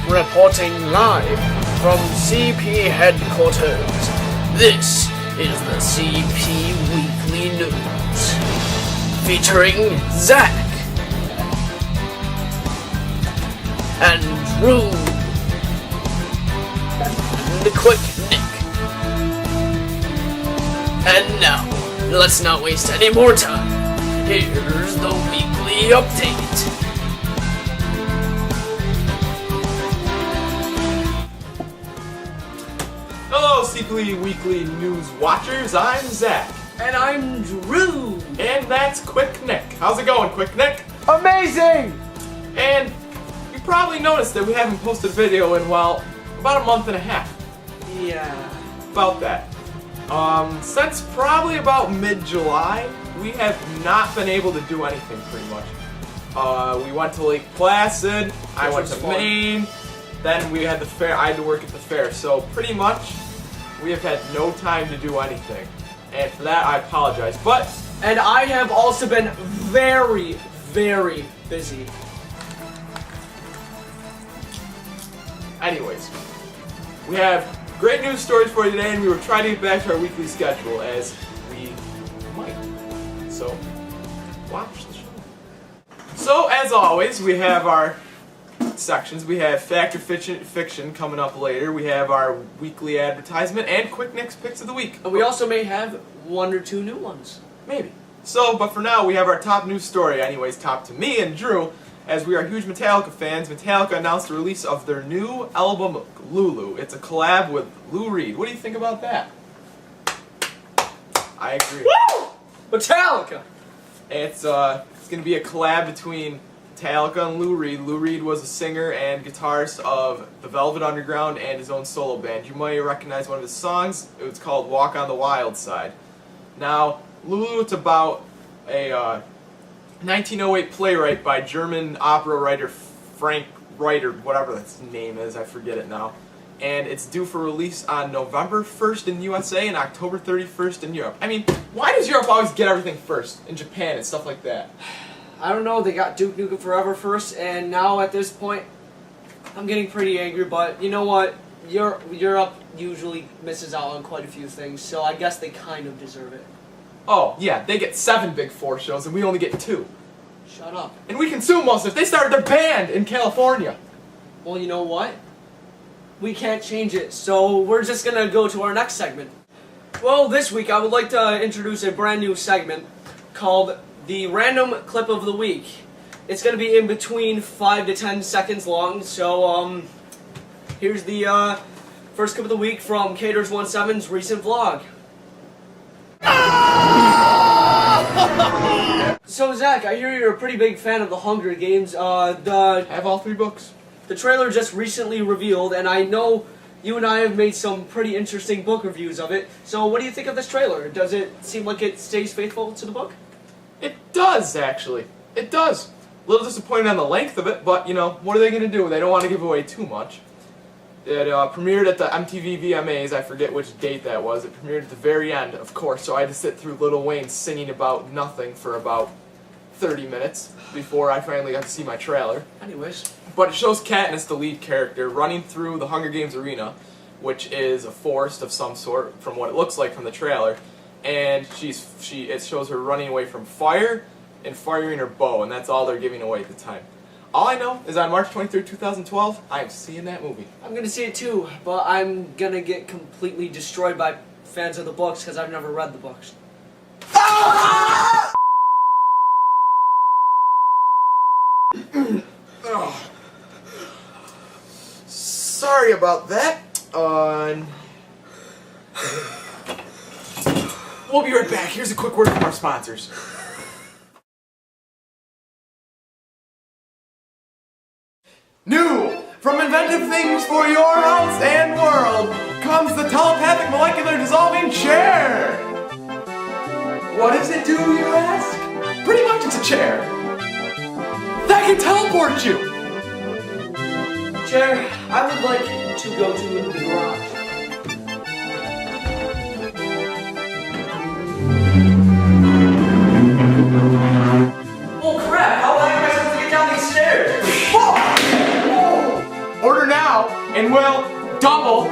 reporting live from CP headquarters. This is the CP Weekly News, featuring Zach and Drew and the Quick Nick. And now, let's not waste any more time. Here's the weekly update. Hello, CP Weekly News watchers. I'm Zach. And I'm Drew. And that's Quick Nick. How's it going, Quick Nick? Amazing! And you probably noticed that we haven't posted a video in, well, about a month and a half. Yeah. About that. Since probably about mid-July, we have not been able to do anything pretty much. We went to Lake Placid, I went to Maine, then we had the fair, I had to work at the fair, so pretty much we have had no time to do anything. And for that, I apologize, but... And I have also been very, very busy. Anyways, we have great news stories for you today, and we were trying to get back to our weekly schedule as we might. So, watch the show. So, as always, we have our sections. We have Fact or Fiction coming up later. We have our weekly advertisement and Quick Nick's Picks of the Week. And we also may have one or two new ones. Maybe. So, but for now, we have our top news story. Anyways, top to me and Drew, as we are huge Metallica fans. Metallica announced the release of their new album, Lulu. It's a collab with Lou Reed. What do you think about that? I agree. Woo! Metallica! It's going to be a collab between Metallica and Lou Reed. Lou Reed was a singer and guitarist of the Velvet Underground and his own solo band. You might recognize one of his songs. It was called Walk on the Wild Side. Now, Lulu, it's about a 1908 playwright by German opera writer Frank Reiter, whatever his name is, I forget it now. And it's due for release on November 1st in USA and October 31st in Europe. I mean, why does Europe always get everything first? In Japan and stuff like that. I don't know, they got Duke Nukem Forever first, and now at this point, I'm getting pretty angry, but you know what? Europe usually misses out on quite a few things, so I guess they kind of deserve it. Oh, yeah, they get 7 Big 4 shows and we only get 2. Shut up. And we consume most of it. They started their band in California. Well, you know what? We can't change it, so we're just gonna go to our next segment. Well, this week I would like to introduce a brand new segment called the Random Clip of the Week. It's gonna be in between 5 to 10 seconds long, so here's the first clip of the week from Caters17's recent vlog. So Zach, I hear you're a pretty big fan of the Hunger Games. I have all 3 books. The trailer just recently revealed, and I know you and I have made some pretty interesting book reviews of it. So what do you think of this trailer? Does it seem like it stays faithful to the book? It does, actually. It does. A little disappointed on the length of it, but, you know, what are they going to do? They don't want to give away too much. It premiered at the MTV VMAs, I forget which date that was. It premiered at the very end, of course, so I had to sit through Lil Wayne singing about nothing for about 30 minutes before I finally got to see my trailer. Anyways. But it shows Katniss, the lead character, running through the Hunger Games arena, which is a forest of some sort, from what it looks like from the trailer. And it shows her running away from fire and firing her bow, and that's all they're giving away at the time. All I know is on March 23rd, 2012, I am seeing that movie. I'm gonna see it too, but I'm gonna get completely destroyed by fans of the books because I've never read the books. Ah! Oh. Sorry about that. We'll be right back. Here's a quick word from our sponsors. New! From inventive things for your house and world comes the telepathic molecular dissolving chair! What does it do, you ask? Pretty much it's a chair that can teleport you! Chair, I would like to go to the garage. Oh crap, how am I supposed to get down these stairs? Order now! and will double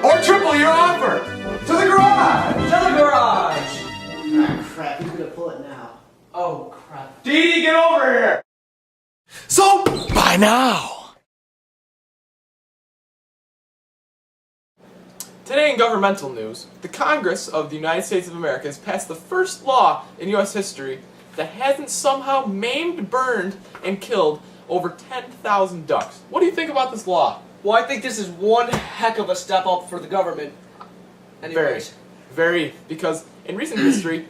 or triple your offer. To the garage! To the garage! Ah, crap, who's gonna pull it now? Oh, crap. Dee Dee, get over here! So, by now. Today in governmental news, the Congress of the United States of America has passed the first law in U.S. history that hasn't somehow maimed, burned, and killed over 10,000 ducks. What do you think about this law? Well, I think this is one heck of a step up for the government. Anyways. Very, because in recent history,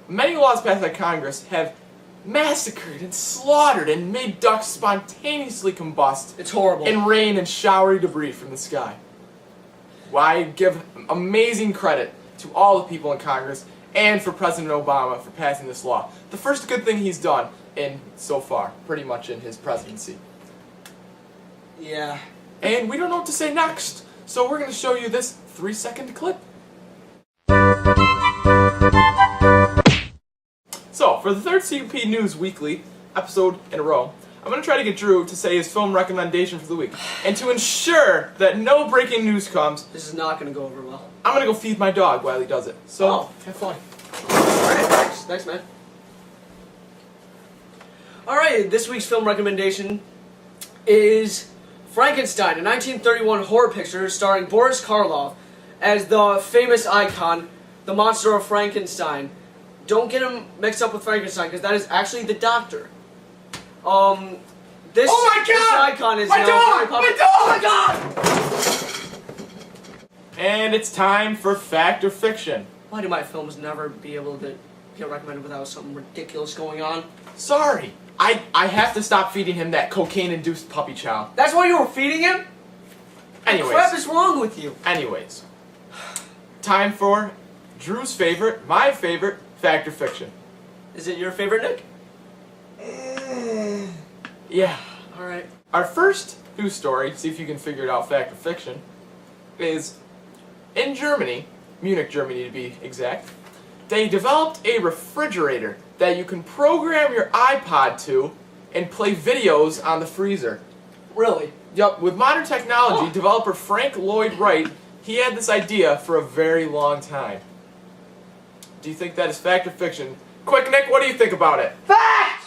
many laws passed by Congress have massacred and slaughtered and made ducks spontaneously combust It's horrible. and rain and showery debris from the sky. Well, I give amazing credit to all the people in Congress and for President Obama for passing this law. The first good thing he's done so far, pretty much in his presidency. Yeah. And we don't know what to say next, so we're going to show you this 3-second clip. So, for the third CUP News Weekly episode in a row, I'm going to try to get Drew to say his film recommendation for the week. And to ensure that no breaking news comes, This is not going to go over well. I'm going to go feed my dog while he does it. So, Oh. have fun. Alright, thanks. Thanks, man. Alright, this week's film recommendation is Frankenstein, a 1931 horror picture starring Boris Karloff as the famous icon, the monster of Frankenstein. Don't get him mixed up with Frankenstein, because that is actually the doctor. This, Oh my this God! icon is My now dog! very popular. My dog! Oh my God! And it's time for Fact or Fiction. Why do my films never be able to get recommended without something ridiculous going on? Sorry, I have to stop feeding him that cocaine-induced puppy chow. That's why you were feeding him? What crap is wrong with you? Anyways, time for Drew's favorite, my favorite, Fact or Fiction. Is it your favorite, Nick? Yeah. Alright. Our first news story, see if you can figure it out, Fact or Fiction, is in Germany, Munich, Germany to be exact, they developed a refrigerator that you can program your iPod to and play videos on the freezer. Really? Yup, with modern technology, Oh. developer Frank Lloyd Wright, he had this idea for a very long time. Do you think that is fact or fiction? Quick, Nick, what do you think about it? Fact!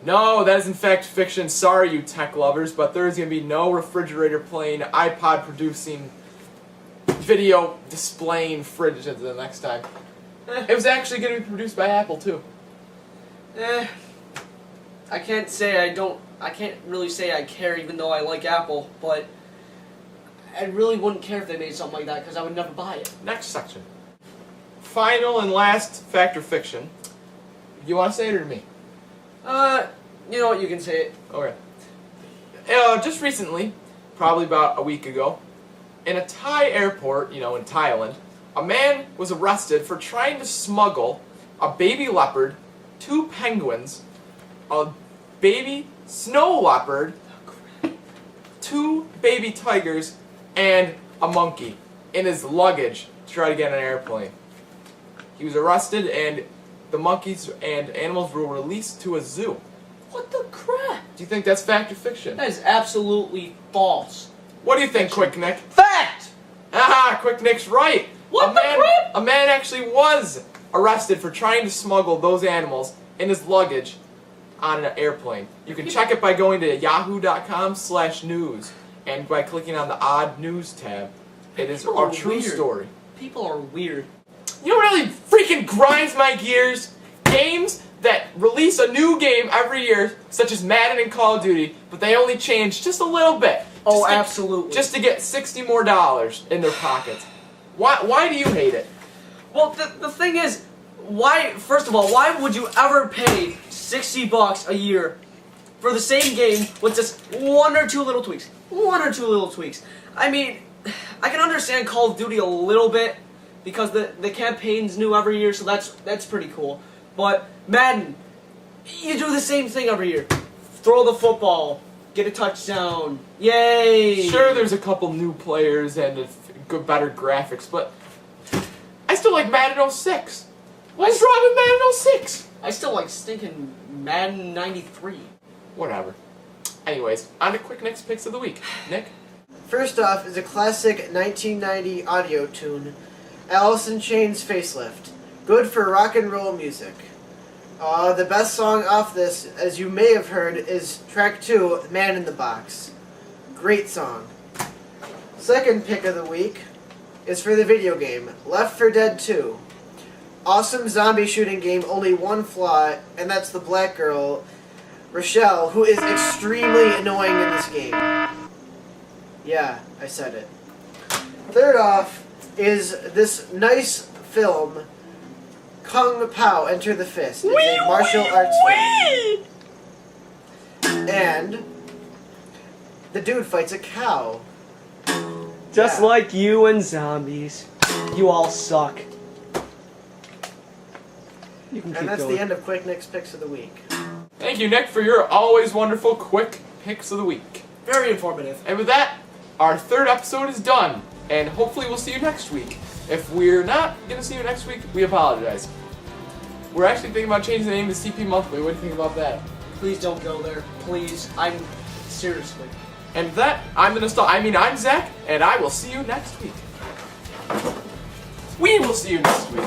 No, that is in fact fiction. Sorry, you tech lovers, but there is going to be no refrigerator playing, iPod producing, video displaying fridge the next time. It was actually going to be produced by Apple, too. I can't really say I care even though I like Apple, but I really wouldn't care if they made something like that because I would never buy it. Next section. Final and last fact or fiction. You want to say it or me? You know what, you can say it. Okay. Just recently, probably about a week ago, in a Thai airport, in Thailand, a man was arrested for trying to smuggle a baby leopard, 2 penguins, a baby snow leopard, 2 baby tigers, and a monkey in his luggage to try to get on an airplane. He was arrested, and the monkeys and animals were released to a zoo. What the crap? Do you think that's fact or fiction? That is absolutely false. What do you think, Quick Nick? Fact! Ah, Quick Nick's right. What the crap? A man actually was arrested for trying to smuggle those animals in his luggage on an airplane. You can check it by going to yahoo.com/news and by clicking on the odd news tab. It is People a are true weird. story. People are weird. You know what really freaking grinds my gears? Games that release a new game every year, such as Madden and Call of Duty, but they only change just a little bit. Oh, absolutely. Just to get $60 more in their pockets. Why do you hate it? Well, the thing is, first of all, why would you ever pay $60 a year for the same game with just 1 or 2 little tweaks? 1 or 2 little tweaks. I mean, I can understand Call of Duty a little bit because the campaign's new every year, so that's pretty cool. But Madden, you do the same thing every year. Throw the football, get a touchdown, yay! Sure, there's a couple new players and better graphics, but I still like Madden 06. What's wrong with Madden 06? I still like stinking Madden 93. Whatever. Anyways, on to quick Nick's picks of the week. Nick? First off is a classic 1990 audio tune, Alice in Chains Facelift. Good for rock and roll music. The best song off this, as you may have heard, is track 2, Man in the Box. Great song. Second pick of the week is for the video game, Left 4 Dead 2. Awesome zombie shooting game, only one flaw, and that's the black girl, Rochelle, who is extremely annoying in this game. Yeah, I said it. Third off is this nice film, Kung Pao, Enter the Fist. It's a martial arts film. And the dude fights a cow. Just Yeah. like you and zombies. You all suck. You can keep And that's going. the end of Quick Nick's Picks of the Week. Thank you, Nick, for your always wonderful quick picks of the week. Very informative. And with that, our third episode is done, and hopefully we'll see you next week. If we're not going to see you next week, we apologize. We're actually thinking about changing the name to CP Monthly. What do you think about that? Please don't go there. Please. Seriously. And with that, I'm Zach, and I will see you next week. We will see you next week.